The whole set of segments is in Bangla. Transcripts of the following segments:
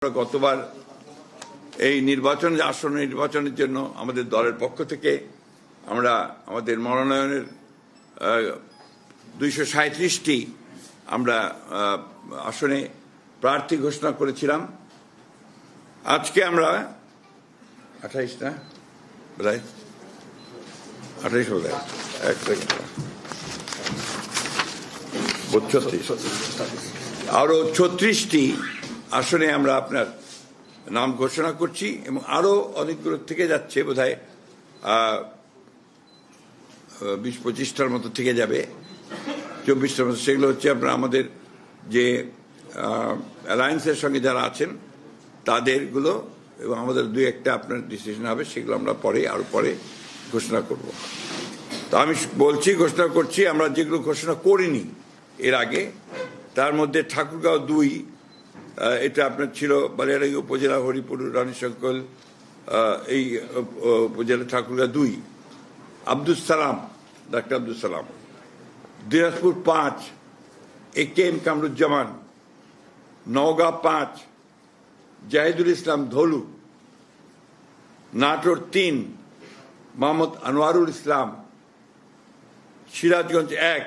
গতবার এই নির্বাচন আসন্ন নির্বাচনের জন্য আমাদের দলের পক্ষ থেকে আমরা আমাদের মনোনয়নের 237টি আমরা আসনে প্রার্থী ঘোষণা করেছিলাম। আজকে আমরা 28 না বোধহয় 28 বোধহয় 36 আরো 36টি আসনে আমরা আপনার নাম ঘোষণা করছি এবং আরো অনেকগুলো থেকে যাচ্ছে, বোধহয় 20-25টার মতো থেকে যাবে, 24টার মতো। সেগুলো হচ্ছে আপনার আমাদের যে অ্যালায়েন্সের সঙ্গে যারা আছেন তাদেরগুলো, এবং আমাদের 2-1টা আপনার ডিসিশন হবে, সেগুলো আমরা আরো পরে ঘোষণা করব। তো আমি ঘোষণা করছি আমরা যেগুলো ঘোষণা করিনি এর আগে, তার মধ্যে ঠাকুরগাঁও 2, এটা আপনার ছিল বালিয়াডাঙ্গি উপজেলা হরিপুর রানীশঙ্কল, এই উপজেলা ঠাকুরগাঁও 2, ডাক্তার আব্দুল সালাম। দিনাজপুর 5, AKM কামরুজ্জামান। নওগাঁ 5, জাহিদুল ইসলাম ধলু। নাটোর 3, মোহাম্মদ আনোয়ারুল ইসলাম। সিরাজগঞ্জ 1,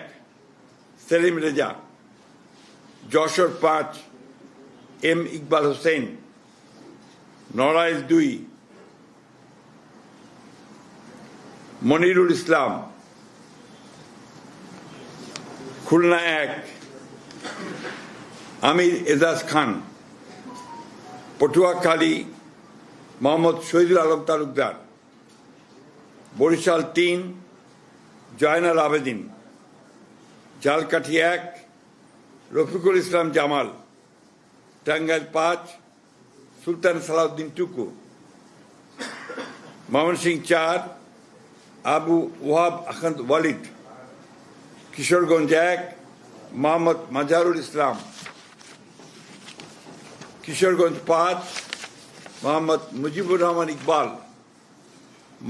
সেলিম রেজা। যশোর 5, M ইকবাল হোসেন। নড়াইল 2, মনিরুল ইসলাম। খুলনা 1, আমির এজাজ খান। পটুয়াখালী মোহাম্মদ শহীদুল আলম তালুকদার। বরিশাল 3, জয়নাল আবেদিন। ঝালকাঠি 1, রফিকুল ইসলাম জামাল। টাঙ্গাইল 5, সুলতান সালাউদ্দিন টুকু। ময়মনসিংহ 4, আবু ওয়াহাব আখন্দ ওয়ালিদ। কিশোরগঞ্জ 1, মোহাম্মদ মাজারুল ইসলাম। কিশোরগঞ্জ 5, মোহাম্মদ মুজিবুর রহমান ইকবাল।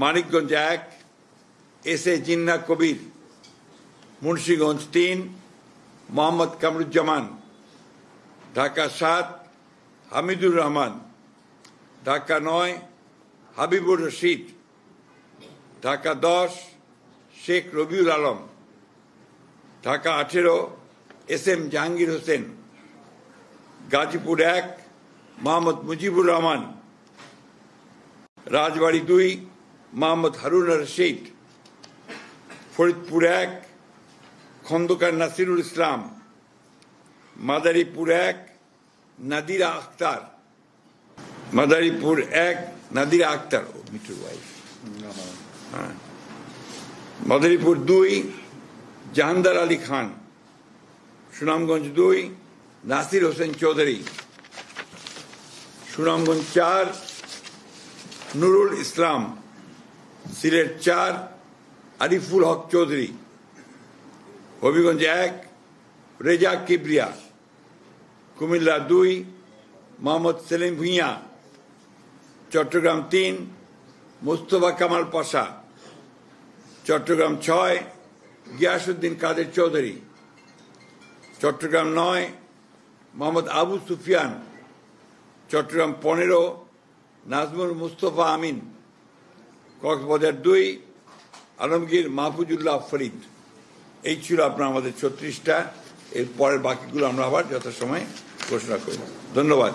মানিকগঞ্জ 1, SA জিন্না কবির। মুন্সিগঞ্জ 3, মোহাম্মদ কামরুজ্জামান। ঢাকা 7, হামিদুর রহমান। ঢাকা 9, হাবিবুর রশিদ। ঢাকা 10, শেখ রবিউল আলম। ঢাকা 18, SM জাহাঙ্গীর হোসেন। গাজীপুর 1, মোহাম্মদ মুজিবুর রহমান। রাজবাড়ী 2, মোহাম্মদ হারুন রশিদ। ফরিদপুর 1, খন্দকার নাসিরুল ইসলাম। মাদারীপুর 1, নাদিরা আক্তার। মাদারীপুর 1, নাদিরা আক্তার মিঠুর ওয়াইফ। মাদারীপুর 2, জাহানদার আলী খান। সুনামগঞ্জ 2, নাসির হোসেন চৌধুরী। সুনামগঞ্জ 4, নুরুল ইসলাম। সিলেট 4, আরিফুল হক চৌধুরী। হবিগঞ্জ 1, রেজা কিবরিয়া। কুমিল্লা 2, মোহাম্মদ সেলিম ভুঁইয়া। চট্টগ্রাম 3, মোস্তফা কামাল পাশা। চট্টগ্রাম 6, গিয়াসউদ্দিন কাদের চৌধুরী। চট্টগ্রাম 9, মোহাম্মদ আবু সুফিয়ান। চট্টগ্রাম 15, নাজমুল মুস্তফা আমিন। কক্সবাজার 2, আলমগীর মাহফুজুল্লাহ ফরিদ। এই ছিল আপনার আমাদের 36টা। এর পরের বাকিগুলো আমরা আবার যথাসময়ে ঘোষণা করি। ধন্যবাদ।